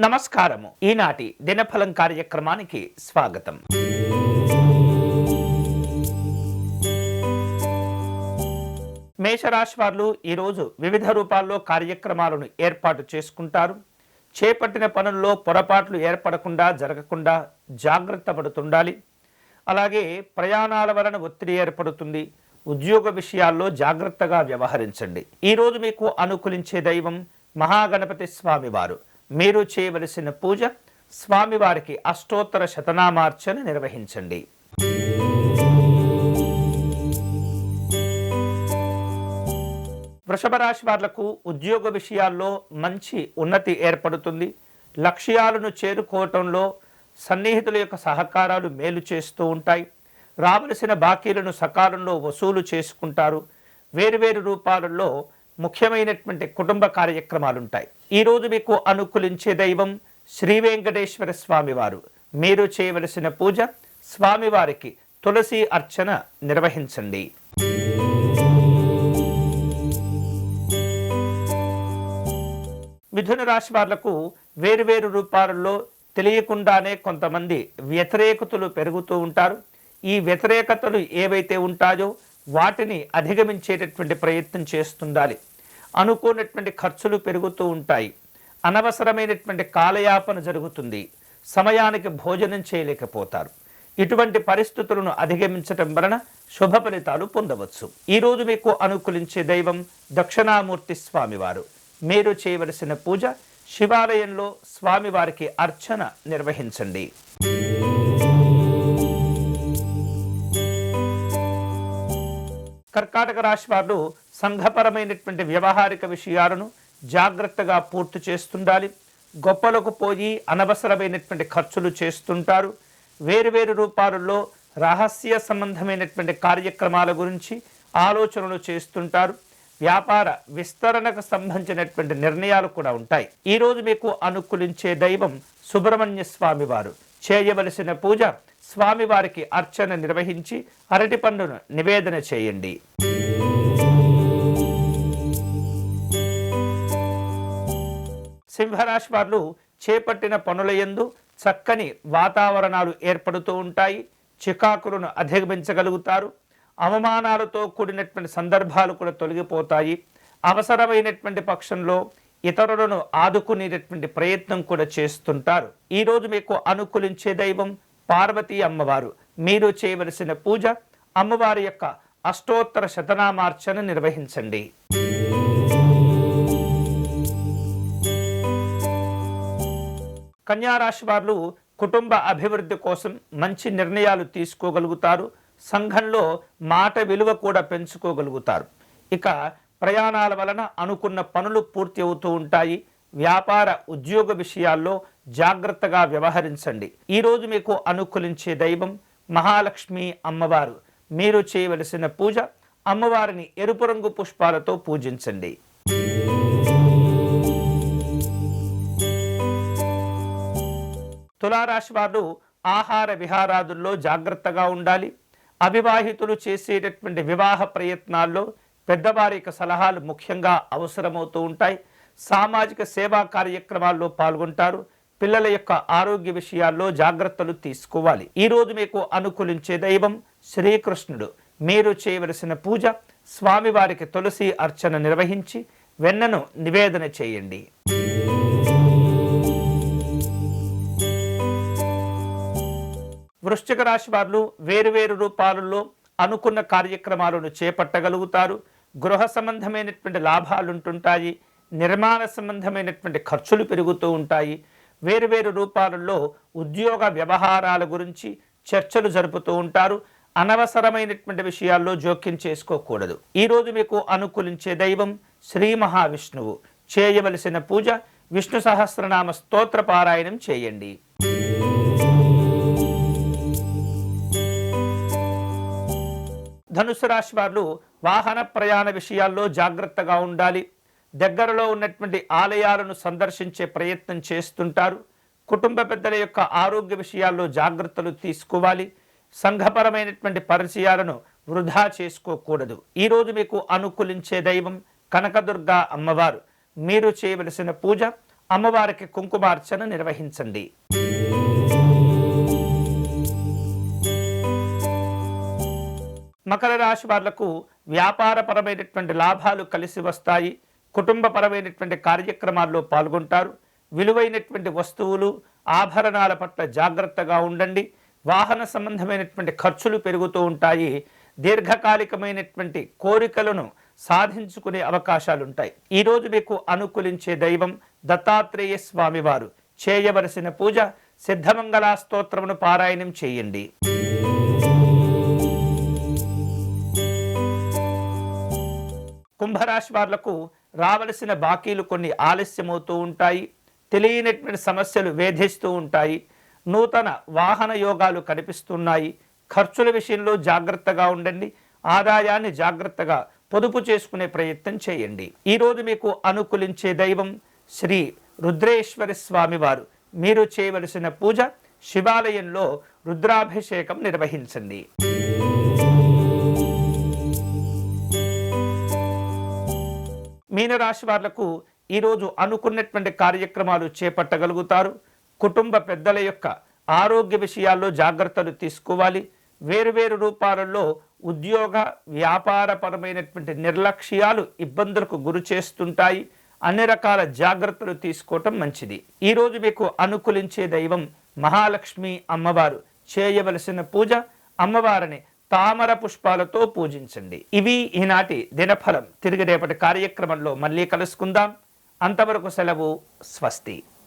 నమస్కారము. ఈనాటి దినఫలం కార్యక్రమానికి స్వాగతం. మేషరాశి వారు ఈరోజు వివిధ రూపాల్లో కార్యక్రమాలను ఏర్పాటు చేసుకుంటారు. చేపట్టిన పనుల్లో పొరపాట్లు ఏర్పడకుండా జరగకుండా జాగ్రత్త పడుతుండాలి. అలాగే ప్రయాణాల వలన ఒత్తిడి ఏర్పడుతుంది. ఉద్యోగ విషయాల్లో జాగ్రత్తగా వ్యవహరించండి. ఈరోజు మీకు అనుకూలించే దైవం మహాగణపతి స్వామివారు. మీరు చేయవలసిన పూజ స్వామివారికి అష్టోత్తర శతనామార్చన నిర్వహించండి. వృషభ రాశి వాళ్లకు ఉద్యోగ విషయాల్లో మంచి ఉన్నతి ఏర్పడుతుంది. లక్ష్యాలను చేరుకోవటంలో సన్నిహితుల యొక్క సహకారాలు మేలు చేస్తూ ఉంటాయి. రావలసిన బాకీలను సకాలంలో వసూలు చేసుకుంటారు. వేరువేరు రూపాలలో ముఖ్యమైనటువంటి కుటుంబ కార్యక్రమాలు ఉంటాయి. ఈరోజు మీకు అనుకూలించే దైవం శ్రీ వెంకటేశ్వర స్వామివారు. మీరు చేయవలసిన పూజ స్వామివారికి తులసి అర్చన నిర్వహించండి. మిథున రాశి వాళ్లకు వేరువేరు రూపాలలో తెలియకుండానే కొంతమంది వ్యతిరేకతలు పెరుగుతూ ఉంటారు. ఈ వ్యతిరేకతలు ఏవైతే ఉంటాయో వాటిని అధిగమించేటటువంటి ప్రయత్నం చేస్తుండాలి. అనుకోనటువంటి ఖర్చులు పెరుగుతూ ఉంటాయి. అనవసరమైనటువంటి కాలయాపన జరుగుతుంది. సమయానికి భోజనం చేయలేకపోతారు. ఇటువంటి పరిస్థితులను అధిగమించటం వలన శుభ ఫలితాలు పొందవచ్చు. ఈరోజు మీకు అనుకూలించే దైవం దక్షిణామూర్తి స్వామివారు. మీరు చేయవలసిన పూజ శివాలయంలో స్వామివారికి అర్చన నిర్వహించండి. కర్కాటక రాశి వారు సంఘపరమైనటువంటి వ్యవహారిక విషయాలను జాగ్రత్తగా పూర్తి చేస్తుండాలి. గొప్పలకు పోయి అనవసరమైనటువంటి ఖర్చులు చేస్తుంటారు. వేరువేరు రూపాలలో రహస్య సంబంధమైనటువంటి కార్యక్రమాల గురించి ఆలోచనలు చేస్తుంటారు. వ్యాపార విస్తరణకు సంబంధించినటువంటి నిర్ణయాలు కూడా ఉంటాయి. ఈరోజు మీకు అనుకూలించే దైవం సుబ్రహ్మణ్య స్వామివారు. చేయవలసిన పూజ స్వామివారికి అర్చన నిర్వహించి అరటి పండును నివేదన చేయండి. సింహరాశి వారు చేపట్టిన పనుల యందు చక్కని వాతావరణాలు ఏర్పడుతూ ఉంటాయి. చికాకులను అధిగమించగలుగుతారు. అవమానాలతో కూడినటువంటి సందర్భాలు కూడా తొలగిపోతాయి. అవసరమైనటువంటి పక్షంలో ఇతరులను ఆదుకునేటటువంటి ప్రయత్నం కూడా చేస్తుంటారు. ఈరోజు మీకు అనుకూలించే దైవం పార్వతీ అమ్మవారు. మీరు చేయవలసిన పూజ అమ్మవారి యొక్క అష్టోత్తర శతనామార్చన నిర్వహించండి. కన్యారాశి వారు కుటుంబ అభివృద్ధి కోసం మంచి నిర్ణయాలు తీసుకోగలుగుతారు. సంఘంలో మాట విలువ కూడా పెంచుకోగలుగుతారు. ఇక ప్రయాణాల వలన అనుకున్న పనులు పూర్తి అవుతూ ఉంటాయి. వ్యాపార ఉద్యోగ విషయాల్లో జాగ్రత్తగా వ్యవహరించండి. ఈరోజు మీకు అనుకూలించే దైవం మహాలక్ష్మి అమ్మవారు. మీరు చేయవలసిన పూజ అమ్మవారిని ఎరుపు రంగు పుష్పాలతో పూజించండి. తులారాశి వారు ఆహార విహారాదుల్లో జాగ్రత్తగా ఉండాలి. అవివాహితులు చేసేటటువంటి వివాహ ప్రయత్నాల్లో పెద్దవారి యొక్క సలహాలు ముఖ్యంగా అవసరమవుతూ ఉంటాయి. సామాజిక సేవా కార్యక్రమాల్లో పాల్గొంటారు. పిల్లల యొక్క ఆరోగ్య విషయాల్లో జాగ్రత్తలు తీసుకోవాలి. ఈరోజు మీకు అనుకూలించే దైవం శ్రీకృష్ణుడు. మీరు చేయవలసిన పూజ స్వామివారికి తులసి అర్చన నిర్వహించి వెన్నను నివేదన చేయండి. వృశ్చిక రాశి వారు వేరువేరు రూపాలలో అనుకున్న కార్యక్రమాలను చేపట్టగలుగుతారు. గృహ సంబంధమైనటువంటి లాభాలు ఉంటుంటాయి. నిర్మాణ సంబంధమైనటువంటి ఖర్చులు పెరుగుతూ ఉంటాయి. వేరువేరు రూపాలలో ఉద్యోగ వ్యవహారాల గురించి చర్చలు జరుపుతూ ఉంటారు. అనవసరమైనటువంటి విషయాల్లో జోక్యం చేసుకోకూడదు. ఈరోజు మీకు అనుకూలించే దైవం శ్రీ మహావిష్ణువు. చేయవలసిన పూజ విష్ణు సహస్రనామ స్తోత్ర పారాయణం చేయండి. ధనుసు రాశి వారు వాహన ప్రయాణ విషయాల్లో జాగ్రత్తగా ఉండాలి. దగ్గరలో ఉన్నటువంటి ఆలయాలను సందర్శించే ప్రయత్నం చేస్తుంటారు. కుటుంబ పెద్దల యొక్క ఆరోగ్య విషయాల్లో జాగ్రత్తలు తీసుకోవాలి. సంఘపరమైనటువంటి పరిచయాలను వృధా చేసుకోకూడదు. ఈరోజు మీకు అనుకూలించే దైవం కనకదుర్గ అమ్మవారు. మీరు చేయవలసిన పూజ అమ్మవారికి కుంకుమార్చన నిర్వహించండి. మకర రాశి వాళ్లకు వ్యాపారపరమైనటువంటి లాభాలు కలిసి వస్తాయి. కుటుంబపరమైనటువంటి కార్యక్రమాల్లో పాల్గొంటారు. విలువైనటువంటి వస్తువులు ఆభరణాల పట్ల జాగ్రత్తగా ఉండండి. వాహన సంబంధమైనటువంటి ఖర్చులు పెరుగుతూ ఉంటాయి. దీర్ఘకాలికమైనటువంటి కోరికలను సాధించుకునే అవకాశాలుంటాయి. ఈరోజు మీకు అనుకూలించే దైవం దత్తాత్రేయ స్వామివారు. చేయవలసిన పూజ సిద్ధమంగళ స్తోత్రమును పారాయణం చేయండి. కుంభరాశి వాళ్లకు రావలసిన బాకీలు కొన్ని ఆలస్యమవుతూ ఉంటాయి. తెలియనటువంటి సమస్యలు వేధిస్తూ ఉంటాయి. నూతన వాహన యోగాలు కనిపిస్తున్నాయి. ఖర్చుల విషయంలో జాగ్రత్తగా ఉండండి. ఆదాయాన్ని జాగ్రత్తగా పొదుపు చేసుకునే ప్రయత్నం చేయండి. ఈరోజు మీకు అనుకూలించే దైవం శ్రీ రుద్రేశ్వరి స్వామివారు. మీరు చేయవలసిన పూజ శివాలయంలో రుద్రాభిషేకం నిర్వహించండి. మీనరాశి వాళ్లకు ఈరోజు అనుకున్నటువంటి కార్యక్రమాలు చేపట్టగలుగుతారు. కుటుంబ పెద్దల యొక్క ఆరోగ్య విషయాల్లో జాగ్రత్తలు తీసుకోవాలి. వేరువేరు రూపాలలో ఉద్యోగ వ్యాపారపరమైనటువంటి నిర్లక్ష్యాలు ఇబ్బందులకు గురి చేస్తుంటాయి. అన్ని రకాల జాగ్రత్తలు తీసుకోవటం మంచిది. ఈరోజు మీకు అనుకూలించే దైవం మహాలక్ష్మి అమ్మవారు. చేయవలసిన పూజ అమ్మవారిని తామర పుష్పాలతో పూజించండి. ఇవి ఈనాటి దినఫలం. తిరిగి రేపటి కార్యక్రమంలో మళ్ళీ కలుసుకుందాం. అంతవరకు సెలవు. స్వస్తి.